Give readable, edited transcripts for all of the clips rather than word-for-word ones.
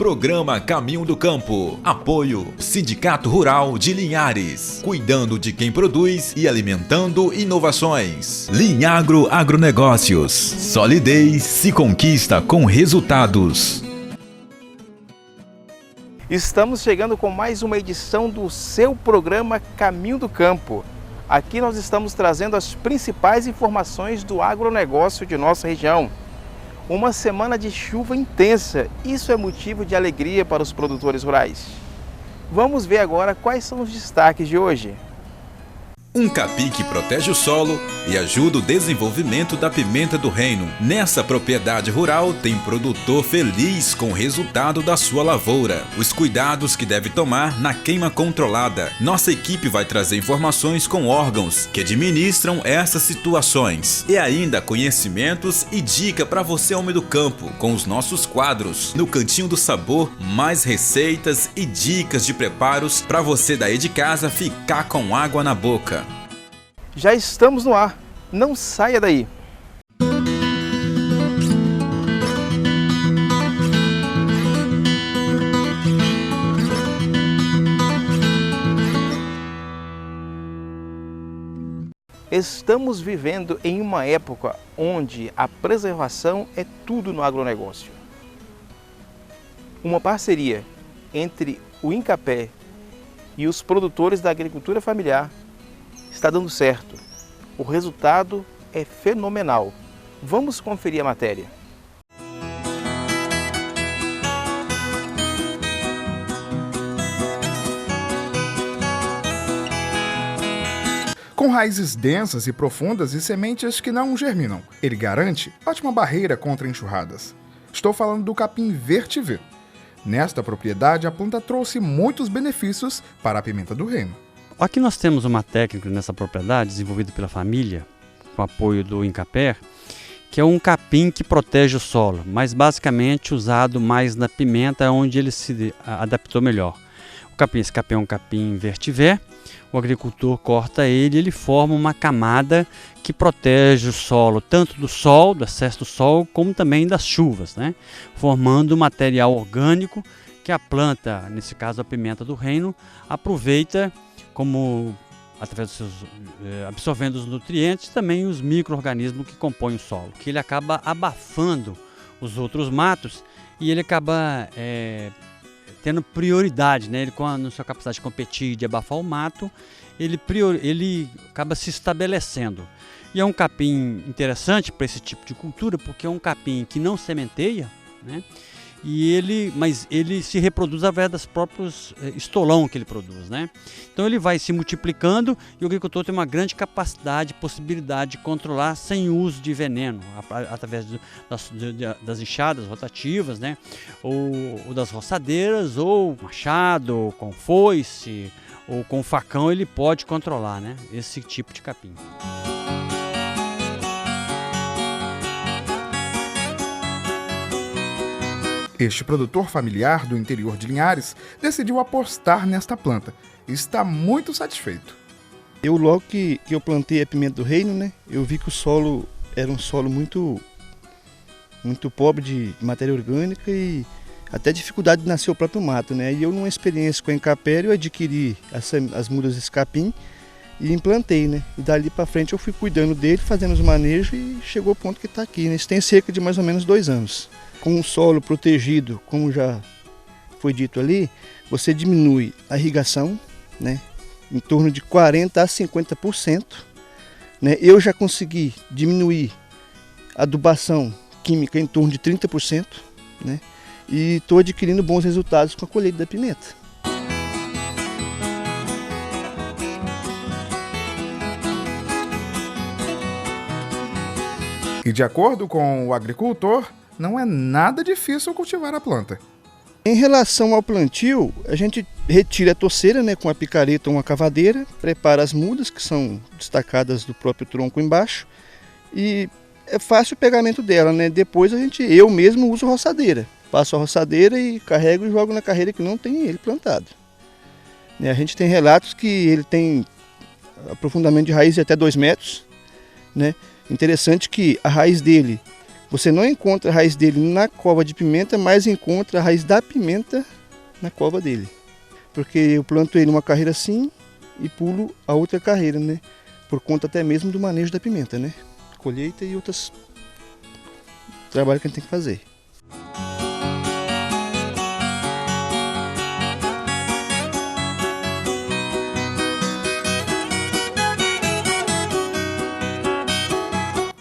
Programa Caminho do Campo. Apoio Sindicato Rural de Linhares. Cuidando de quem produz e alimentando inovações. Linhagro Agronegócios. Solidez se conquista com resultados. Estamos chegando com mais uma edição do seu programa Caminho do Campo. Aqui nós estamos trazendo as principais informações do agronegócio de nossa região. Uma semana de chuva intensa, isso é motivo de alegria para os produtores rurais. Vamos ver agora quais são os destaques de hoje. Um capim que protege o solo e ajuda o desenvolvimento da pimenta do reino. Nessa propriedade rural tem produtor feliz com o resultado da sua lavoura. Os cuidados que deve tomar na queima controlada. Nossa equipe vai trazer informações com órgãos que administram essas situações. E ainda conhecimentos e dica para você homem do campo, com os nossos quadros. No Cantinho do Sabor, mais receitas e dicas de preparos para você daí de casa ficar com água na boca. Já estamos no ar, não saia daí! Estamos vivendo em uma época onde a preservação é tudo no agronegócio. Uma parceria entre o INCAPé e os produtores da agricultura familiar está dando certo. O resultado é fenomenal. Vamos conferir a matéria. Com raízes densas e profundas e sementes que não germinam, ele garante ótima barreira contra enxurradas. Estou falando do capim vetiver. Nesta propriedade, a planta trouxe muitos benefícios para a pimenta do reino. Aqui nós temos uma técnica nessa propriedade, desenvolvida pela família, com apoio do INCAPé, que é um capim que protege o solo, mas basicamente usado mais na pimenta, onde ele se adaptou melhor. Esse capim é um capim vetiver, o agricultor corta ele e ele forma uma camada que protege o solo, tanto do sol, do excesso do sol, como também das chuvas, né? Formando um material orgânico que a planta, nesse caso a pimenta do reino, aproveita como através dos seus, absorvendo os nutrientes e também os micro-organismos que compõem o solo, que ele acaba abafando os outros matos e ele acaba tendo prioridade, né? Ele, com a sua capacidade de competir, de abafar o mato, ele acaba se estabelecendo. E é um capim interessante para esse tipo de cultura, porque é um capim que não sementeia, né? Mas ele se reproduz através dos próprios estolão que ele produz, né? Então ele vai se multiplicando e o agricultor tem uma grande capacidade, possibilidade de controlar sem uso de veneno, através das enxadas rotativas, né? Ou das roçadeiras, ou machado, ou com foice, ou com facão ele pode controlar, né? Esse tipo de capim. Este produtor familiar do interior de Linhares decidiu apostar nesta planta e está muito satisfeito. Logo que eu plantei a pimenta do reino, né, eu vi que o solo era um solo muito pobre de matéria orgânica e até dificuldade de nascer o próprio mato, né? E eu, numa experiência com a INCAPé, eu adquiri as mudas desse capim e implantei, né? E dali para frente eu fui cuidando dele, fazendo os manejos e chegou ao ponto que está aqui, né? Isso tem cerca de mais ou menos 2 anos. Com o solo protegido, como já foi dito ali, você diminui a irrigação, né, em torno de 40% a 50%. Né? Eu já consegui diminuir a adubação química em torno de 30%, né, e estou adquirindo bons resultados com a colheita da pimenta. E de acordo com o agricultor, não é nada difícil cultivar a planta. Em relação ao plantio, a gente retira a toceira, né, com a picareta ou uma cavadeira, prepara as mudas, que são destacadas do próprio tronco embaixo, e é fácil o pegamento dela, né? Depois eu mesmo uso roçadeira. Passo a roçadeira e carrego e jogo na carreira que não tem ele plantado. A gente tem relatos que ele tem aprofundamento de raiz de até 2 metros, né? Interessante que a raiz dele Você não encontra a raiz dele na cova de pimenta, mas encontra a raiz da pimenta na cova dele. Porque eu planto ele uma carreira assim e pulo a outra carreira, né? Por conta até mesmo do manejo da pimenta, né? Colheita e outros trabalhos que a gente tem que fazer.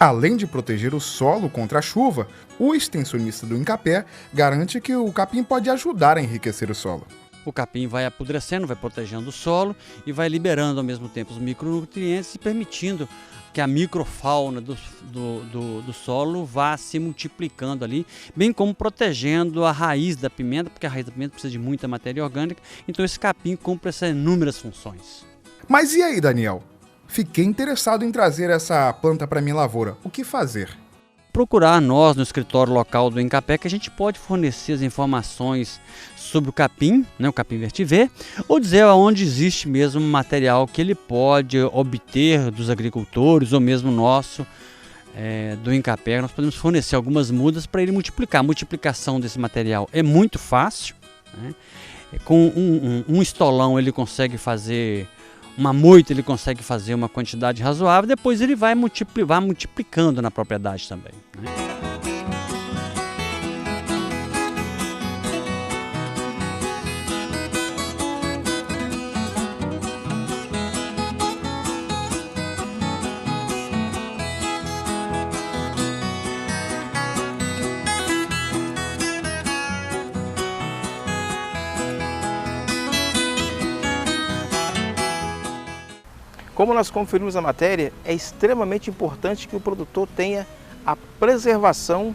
Além de proteger o solo contra a chuva, o extensionista do Incapé garante que o capim pode ajudar a enriquecer o solo. O capim vai apodrecendo, vai protegendo o solo e vai liberando ao mesmo tempo os micronutrientes e permitindo que a microfauna do solo vá se multiplicando ali, bem como protegendo a raiz da pimenta, porque a raiz da pimenta precisa de muita matéria orgânica, então esse capim cumpre essas inúmeras funções. Mas e aí, Daniel? Fiquei interessado em trazer essa planta para minha lavoura. O que fazer? Procurar nós no escritório local do Incapé, que a gente pode fornecer as informações sobre o capim, né, o capim vetiver, ou dizer onde existe mesmo material que ele pode obter dos agricultores ou mesmo nosso do Incapé. Nós podemos fornecer algumas mudas para ele multiplicar. A multiplicação desse material é muito fácil, né? Com um estolão ele consegue fazer, uma moita ele consegue fazer uma quantidade razoável, depois ele vai multiplicando na propriedade também, né? Como nós conferimos a matéria, é extremamente importante que o produtor tenha a preservação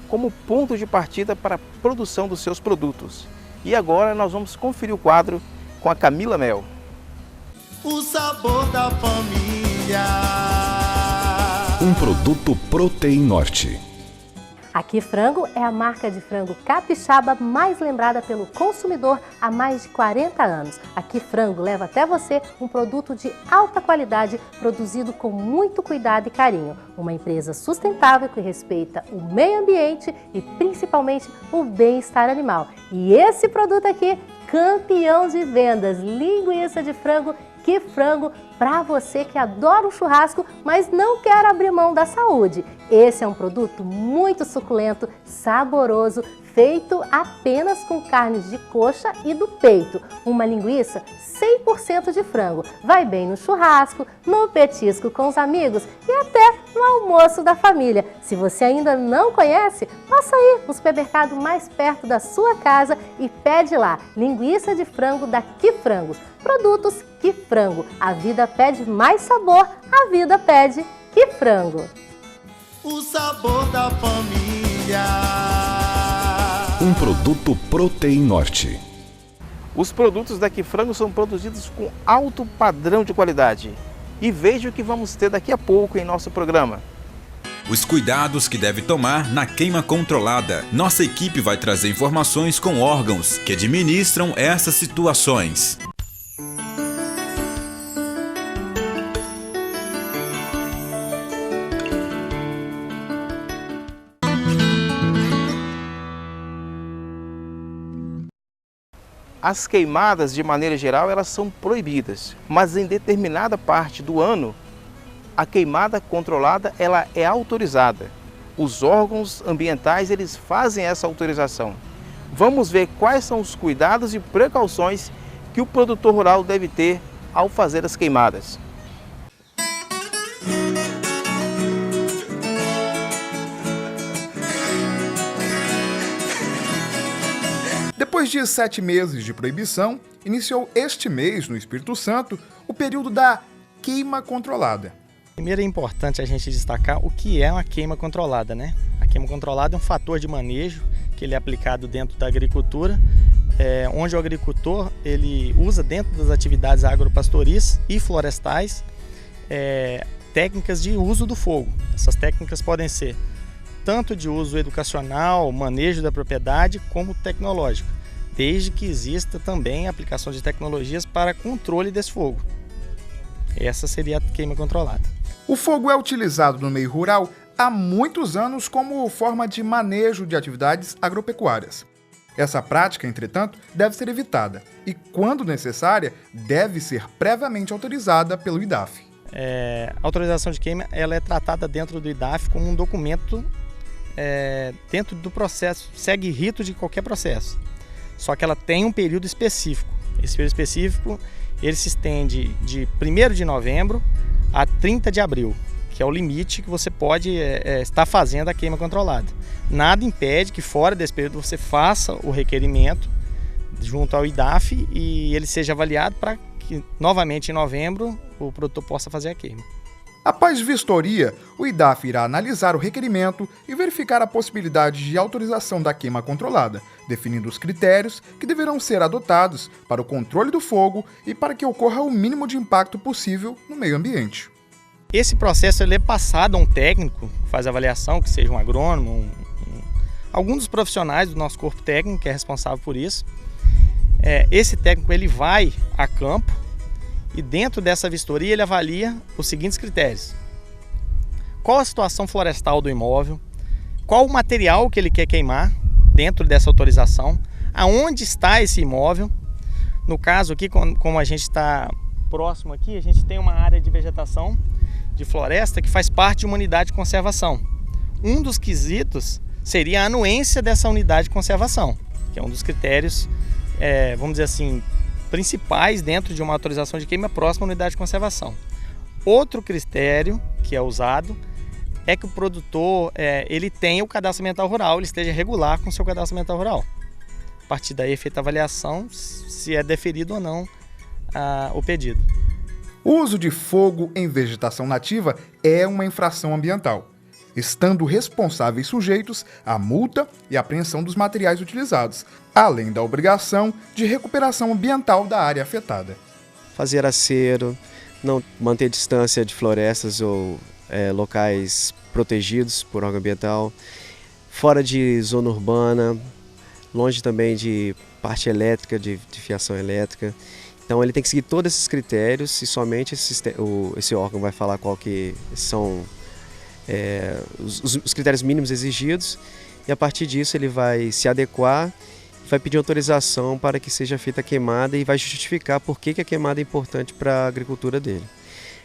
como ponto de partida para a produção dos seus produtos. E agora nós vamos conferir o quadro com a Camila Mel. O sabor da família. Um produto Proteinorte. Aqui Frango é a marca de frango capixaba mais lembrada pelo consumidor há mais de 40 anos. Aqui Frango leva até você um produto de alta qualidade, produzido com muito cuidado e carinho. Uma empresa sustentável que respeita o meio ambiente e principalmente o bem-estar animal. E esse produto aqui, campeão de vendas, linguiça de frango Que Frango, para você que adora um churrasco, mas não quer abrir mão da saúde. Esse é um produto muito suculento, saboroso, feito apenas com carnes de coxa e do peito. Uma linguiça 100% de frango. Vai bem no churrasco, no petisco com os amigos e até no almoço da família. Se você ainda não conhece, passa aí no supermercado mais perto da sua casa e pede lá linguiça de frango da Que Frangos. Produtos Que Frango. A vida pede mais sabor, a vida pede Que Frango. O sabor da família. Um produto Proteinorte. Os produtos da Que Frango são produzidos com alto padrão de qualidade. E veja o que vamos ter daqui a pouco em nosso programa. Os cuidados que deve tomar na queima controlada. Nossa equipe vai trazer informações com órgãos que administram essas situações. As queimadas, de maneira geral, elas são proibidas, mas em determinada parte do ano, a queimada controlada ela é autorizada. Os órgãos ambientais eles fazem essa autorização. Vamos ver quais são os cuidados e precauções que o produtor rural deve ter ao fazer as queimadas. Depois de 7 meses de proibição, iniciou este mês, no Espírito Santo, o período da queima controlada. Primeiro é importante a gente destacar o que é uma queima controlada, né? A queima controlada é um fator de manejo que ele é aplicado dentro da agricultura, onde o agricultor ele usa dentro das atividades agropastoris e florestais técnicas de uso do fogo. Essas técnicas podem ser tanto de uso educacional, manejo da propriedade, como tecnológico, desde que exista também a aplicação de tecnologias para controle desse fogo. Essa seria a queima controlada. O fogo é utilizado no meio rural há muitos anos como forma de manejo de atividades agropecuárias. Essa prática, entretanto, deve ser evitada e, quando necessária, deve ser previamente autorizada pelo IDAF. A autorização de queima ela é tratada dentro do IDAF como um documento dentro do processo, segue rito de qualquer processo. Só que ela tem um período específico. Esse período específico ele se estende de 1º de novembro a 30 de abril, que é o limite que você pode estar fazendo a queima controlada. Nada impede que fora desse período você faça o requerimento junto ao IDAF e ele seja avaliado para que novamente em novembro o produtor possa fazer a queima. Após vistoria, o IDAF irá analisar o requerimento e verificar a possibilidade de autorização da queima controlada, definindo os critérios que deverão ser adotados para o controle do fogo e para que ocorra o mínimo de impacto possível no meio ambiente. Esse processo ele é passado a um técnico que faz a avaliação, que seja um agrônomo, algum dos profissionais do nosso corpo técnico que é responsável por isso. Esse técnico ele vai a campo e dentro dessa vistoria ele avalia os seguintes critérios: qual a situação florestal do imóvel, qual o material que ele quer queimar dentro dessa autorização, aonde está esse imóvel. No caso aqui, como a gente está próximo aqui, a gente tem uma área de vegetação de floresta que faz parte de uma unidade de conservação. Um dos quesitos seria a anuência dessa unidade de conservação, que é um dos critérios, vamos dizer assim, principais dentro de uma autorização de queima próxima à unidade de conservação. Outro critério que é usado é que o produtor ele tenha o cadastro ambiental rural, ele esteja regular com o seu cadastro ambiental rural. A partir daí é feita a avaliação se é deferido ou não o pedido. O uso de fogo em vegetação nativa é uma infração ambiental, estando responsáveis sujeitos à multa e apreensão dos materiais utilizados, além da obrigação de recuperação ambiental da área afetada. Fazer acero, não manter distância de florestas ou locais protegidos por órgão ambiental, fora de zona urbana, longe também de parte elétrica, de fiação elétrica. Então ele tem que seguir todos esses critérios e somente esse órgão vai falar qual que são os critérios mínimos exigidos e a partir disso ele vai se adequar, vai pedir autorização para que seja feita a queimada e vai justificar por que a queimada é importante para a agricultura dele.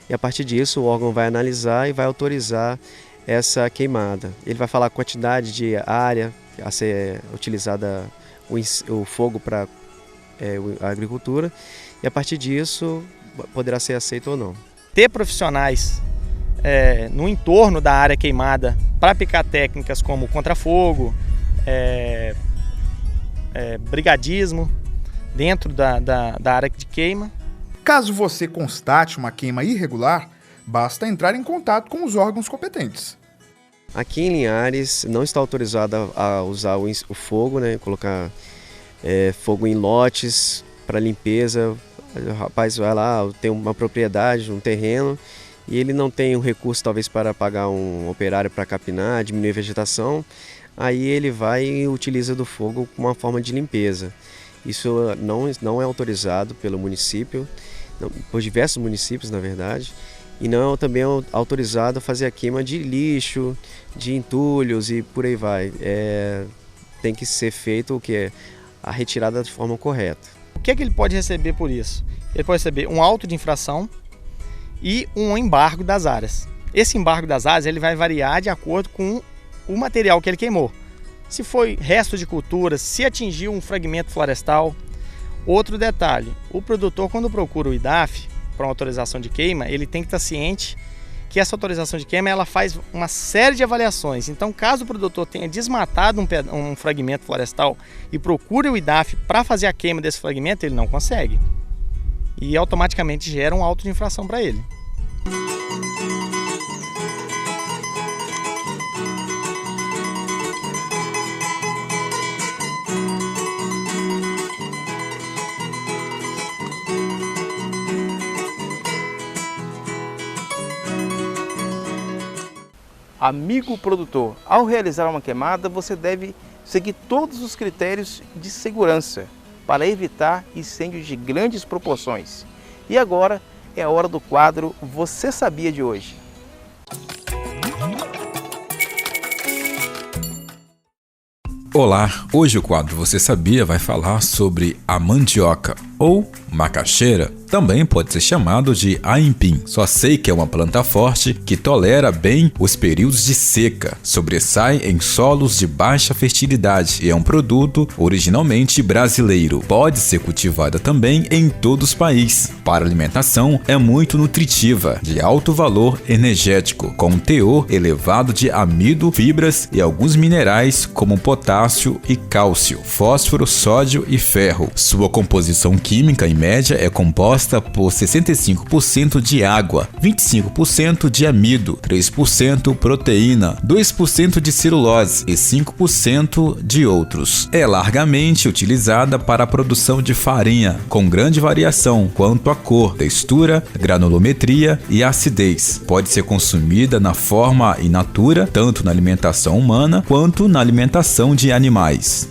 E a partir disso o órgão vai analisar e vai autorizar essa queimada. Ele vai falar a quantidade de área a ser utilizada o fogo para a agricultura e a partir disso poderá ser aceito ou não. Ter profissionais no entorno da área queimada para aplicar técnicas como contrafogo, brigadismo dentro da área de queima. Caso você constate uma queima irregular, basta entrar em contato com os órgãos competentes. Aqui em Linhares não está autorizado a usar o fogo, colocar fogo em lotes para limpeza. O rapaz vai lá, tem uma propriedade, um terreno, e ele não tem um recurso talvez para pagar um operário para capinar, diminuir a vegetação, aí ele vai e utiliza do fogo como uma forma de limpeza. Isso não é autorizado pelo município, por diversos municípios na verdade, e não também é autorizado fazer a queima de lixo, de entulhos e por aí vai. Tem que ser feito o que? A retirada de forma correta. O que é que ele pode receber por isso? Ele pode receber um auto de infração e um embargo das áreas. Esse embargo das áreas ele vai variar de acordo com o material que ele queimou. Se foi resto de cultura, se atingiu um fragmento florestal. Outro detalhe, o produtor quando procura o IDAF para uma autorização de queima, ele tem que estar ciente que essa autorização de queima ela faz uma série de avaliações. Então, caso o produtor tenha desmatado um fragmento florestal e procure o IDAF para fazer a queima desse fragmento, ele não consegue. E automaticamente gera um auto de infração para ele. Amigo produtor, ao realizar uma queimada, você deve seguir todos os critérios de segurança para evitar incêndios de grandes proporções. E agora é a hora do quadro Você Sabia de hoje. Olá, hoje o quadro Você Sabia vai falar sobre a mandioca ou macaxeira. Também pode ser chamado de aipim. Só sei que é uma planta forte que tolera bem os períodos de seca, sobressai em solos de baixa fertilidade e é um produto originalmente brasileiro. Pode ser cultivada também em todos os países. Para alimentação é muito nutritiva, de alto valor energético, com um teor elevado de amido, fibras e alguns minerais como potássio e cálcio, fósforo, sódio e ferro. Sua composição química em média é composta por 65% de água, 25% de amido, 3% proteína, 2% de celulose e 5% de outros. É largamente utilizada para a produção de farinha, com grande variação quanto à cor, textura, granulometria e acidez. Pode ser consumida na forma in natura, tanto na alimentação humana quanto na alimentação de animais.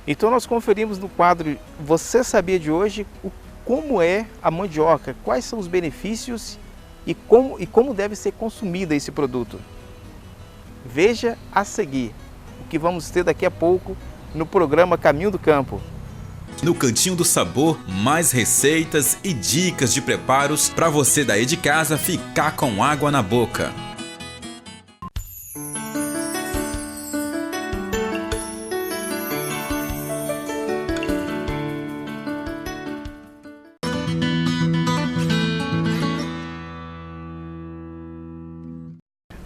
Então nós conferimos no quadro Você Sabia de hoje como é a mandioca, quais são os benefícios e como deve ser consumida esse produto. Veja a seguir o que vamos ter daqui a pouco no programa Caminho do Campo. No Cantinho do Sabor, mais receitas e dicas de preparos para você daí de casa ficar com água na boca.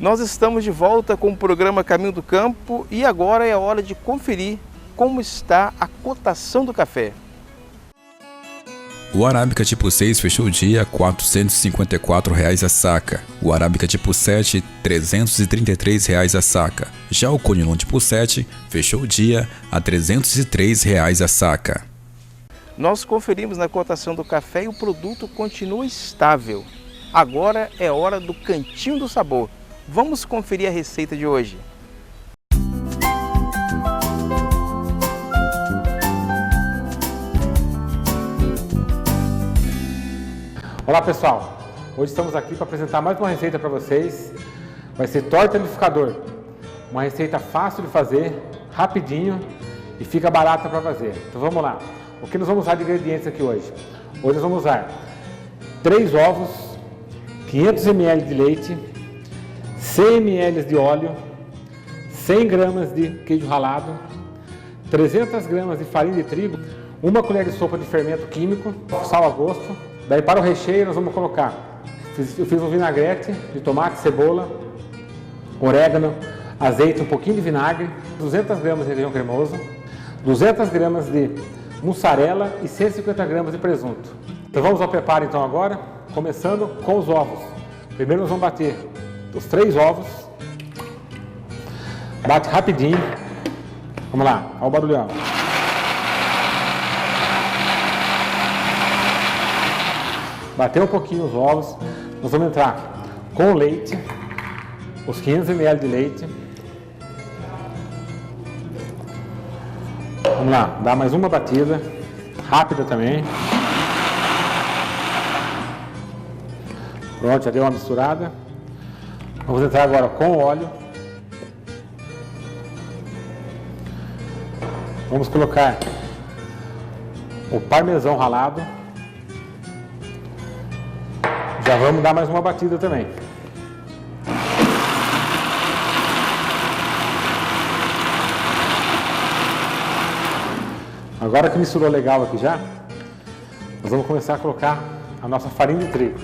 Nós estamos de volta com o programa Caminho do Campo e agora é a hora de conferir como está a cotação do café. O Arábica tipo 6 fechou o dia a R$ 454 a saca. O Arábica tipo 7, R$ 333 a saca. Já o Conilon tipo 7 fechou o dia a R$ 303 a saca. Nós conferimos na cotação do café e o produto continua estável. Agora é hora do Cantinho do Sabor. Vamos conferir a receita de hoje. Olá pessoal, hoje estamos aqui para apresentar mais uma receita para vocês. Vai ser torta liquidificador, uma receita fácil de fazer, rapidinho e fica barata para fazer. Então vamos lá, o que nós vamos usar de ingredientes aqui hoje? Hoje nós vamos usar 3 ovos, 500 ml de leite, 100 ml de óleo, 100 gramas de queijo ralado, 300 gramas de farinha de trigo, 1 colher de sopa de fermento químico, sal a gosto. Daí para o recheio nós vamos colocar, eu fiz um vinagrete de tomate, cebola, orégano, azeite, um pouquinho de vinagre, 200 gramas de requeijão cremoso, 200 gramas de mussarela e 150 gramas de presunto. Então vamos ao preparo então agora, começando com os ovos. Primeiro nós vamos bater os 3 ovos, bate rapidinho, vamos lá, olha o barulhão. Bateu um pouquinho os ovos, nós vamos entrar com o leite, os 500 ml de leite. Vamos lá, dá mais uma batida, rápida também. Pronto, já deu uma misturada. Vamos entrar agora com o óleo. Vamos colocar o parmesão ralado. Já vamos dar mais uma batida também. Agora que misturou legal aqui já, nós vamos começar a colocar a nossa farinha de trigo.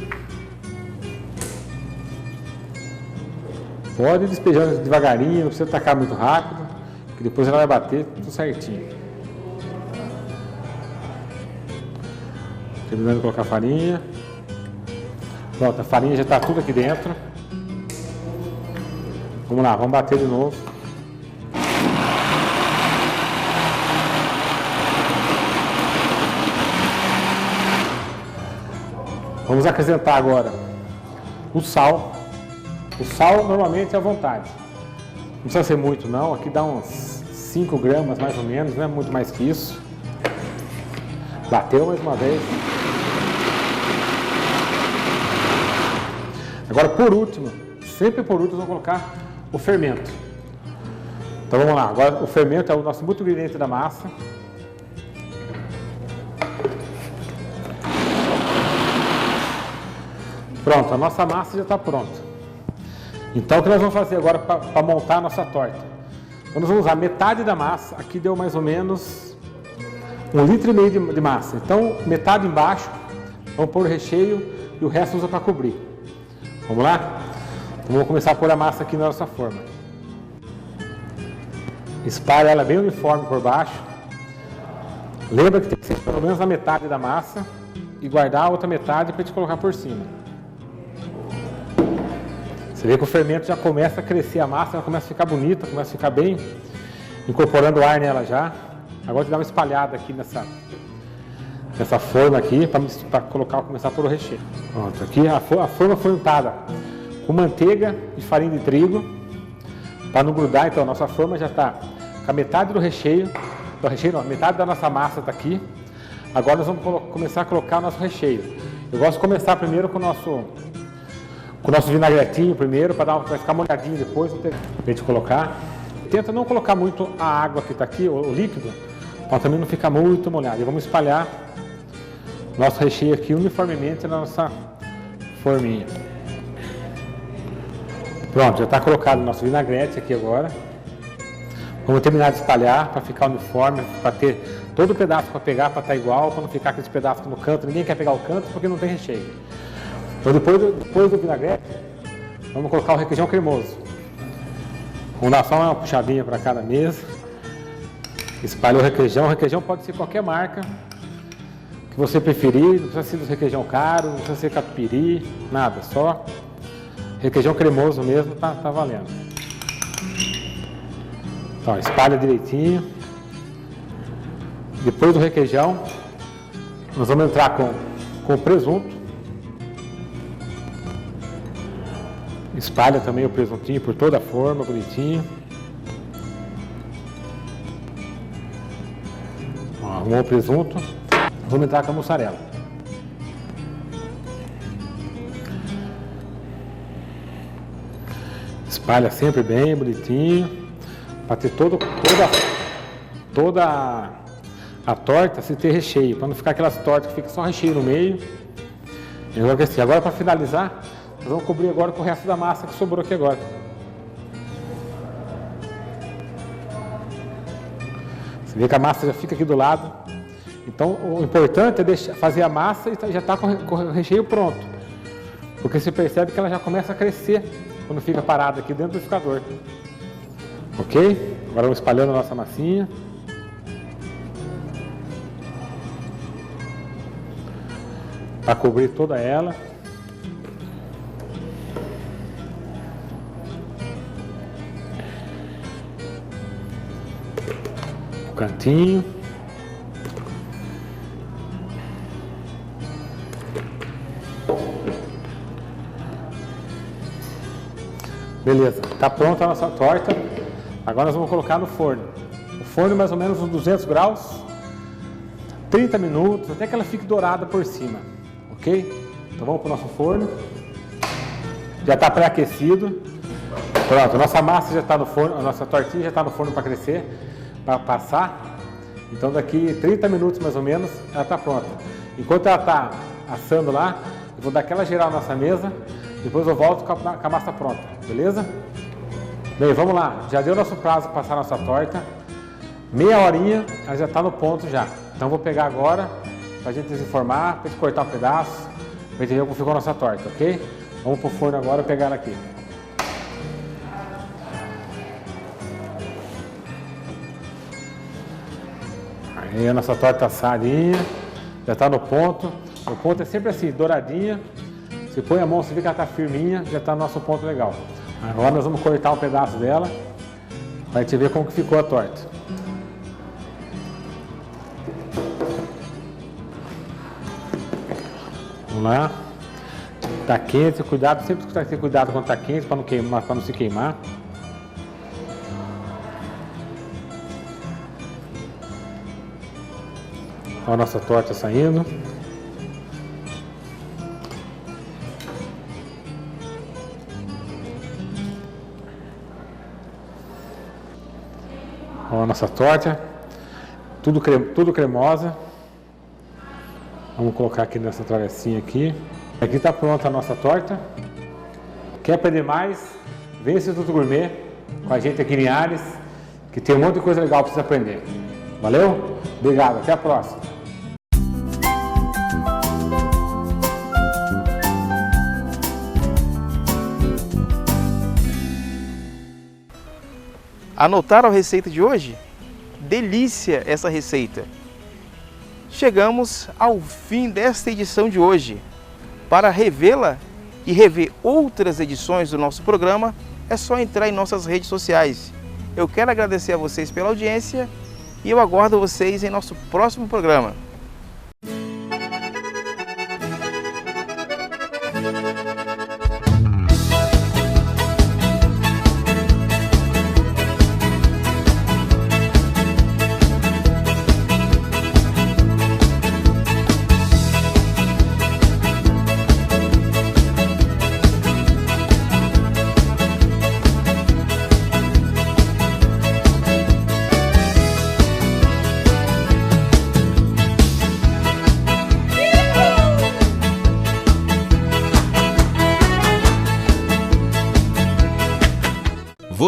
Pode ir despejando devagarinho, não precisa tacar muito rápido, que depois ela vai bater tudo certinho. Terminando de colocar a farinha. Pronto, a farinha já está tudo aqui dentro. Vamos lá, vamos bater de novo. Vamos acrescentar agora o sal. O sal normalmente é à vontade. Não precisa ser muito não, aqui dá uns 5 gramas mais ou menos, não é muito mais que isso. Bateu mais uma vez. Agora, por último, sempre por último, nós vamos colocar o fermento. Então vamos lá, agora o fermento é o nosso muito ingrediente da massa. Pronto, a nossa massa já está pronta. Então o que nós vamos fazer agora para montar a nossa torta? Então, nós vamos usar metade da massa, aqui deu mais ou menos 1,5 litro de massa. Então metade embaixo, vamos pôr o recheio e o resto usa para cobrir. Vamos lá? Então, vamos começar a pôr a massa aqui na nossa forma. Espalha ela bem uniforme por baixo. Lembra que tem que ser pelo menos a metade da massa e guardar a outra metade para a gente colocar por cima. Você vê que o fermento já começa a crescer a massa, ela começa a ficar bonita, começa a ficar bem, incorporando o ar nela já. Agora te dá uma espalhada aqui nessa forma aqui para colocar, começar a pôr o recheio. Pronto, aqui a forma foi untada com manteiga e farinha de trigo para não grudar. Então a nossa forma já está com a metade do recheio, metade da nossa massa está aqui. Agora nós vamos começar a colocar o nosso recheio. Eu gosto de começar primeiro com o nosso vinagretinho primeiro, para ficar molhadinho depois, para a gente colocar. Tenta não colocar muito a água que está aqui, o líquido, para também não ficar muito molhado. E vamos espalhar nosso recheio aqui uniformemente na nossa forminha. Pronto, já está colocado o nosso vinagrete aqui agora. Vamos terminar de espalhar para ficar uniforme, para ter todo o pedaço para pegar, para estar igual, para não ficar aqueles pedaços no canto. Ninguém quer pegar o canto porque não tem recheio. Então depois do vinagrete, vamos colocar o requeijão cremoso. Vamos dar só uma puxadinha para cada mesa. Espalha o requeijão pode ser qualquer marca que você preferir, não precisa ser do requeijão caro, não precisa ser catupiry, nada, só requeijão cremoso mesmo tá valendo. Então espalha direitinho. Depois do requeijão, nós vamos entrar com o presunto. Espalha também o presuntinho por toda a forma, bonitinho. Ó, arrumou o presunto. Vamos entrar com a mussarela. Espalha sempre bem, bonitinho. Para ter toda a torta se ter recheio. Para não ficar aquelas tortas que fica só recheio no meio. Agora para finalizar, nós vamos cobrir agora com o resto da massa que sobrou aqui agora. Você vê que a massa já fica aqui do lado. Então o importante é fazer a massa e já está com o recheio pronto. Porque você percebe que ela já começa a crescer quando fica parada aqui dentro do liquidificador. Ok? Agora vamos espalhando a nossa massinha. Para cobrir toda ela. Cantinho. Beleza, está pronta a nossa torta. Agora nós vamos colocar no forno. O forno mais ou menos uns 200 graus, 30 minutos, até que ela fique dourada por cima, ok? Então vamos para o nosso forno. Já está pré-aquecido. Pronto, a nossa massa já está no forno, a nossa tortinha já está no forno para crescer, para passar. Então daqui 30 minutos mais ou menos ela está pronta. Enquanto ela está assando lá, eu vou dar aquela geral na nossa mesa, depois eu volto com a massa pronta, beleza? Bem, vamos lá, já deu nosso prazo para passar a nossa torta, meia horinha, ela já está no ponto já. Então vou pegar agora, para a gente desenformar, para a gente cortar um pedaço, para a gente ver como ficou a nossa torta, ok? Vamos para o forno agora pegar ela aqui. Aí a nossa torta assadinha, já está no ponto. O ponto é sempre assim, douradinha. Você põe a mão, você vê que ela está firminha, já está no nosso ponto legal. Agora nós vamos cortar um pedaço dela, para a gente ver como que ficou a torta. Vamos lá. Está quente, cuidado, sempre tem que ter cuidado quando está quente, para não queimar, para não se queimar. Olha a nossa torta saindo. Ó, a nossa torta, tudo cremosa. Vamos colocar aqui nessa travessinha aqui. Aqui está pronta a nossa torta. Quer aprender mais? Vem no Instituto Gourmet com a gente aqui em Linhares, que tem um monte de coisa legal para você aprender. Valeu? Obrigado, até a próxima. Anotaram a receita de hoje? Delícia essa receita! Chegamos ao fim desta edição de hoje. Para revê-la e rever outras edições do nosso programa, é só entrar em nossas redes sociais. Eu quero agradecer a vocês pela audiência e eu aguardo vocês em nosso próximo programa.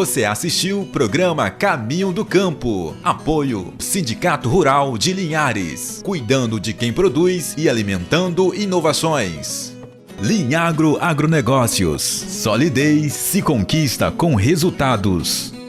Você assistiu o programa Caminho do Campo. Apoio Sindicato Rural de Linhares. Cuidando de quem produz e alimentando inovações. Linhagro Agronegócios. Solidez se conquista com resultados.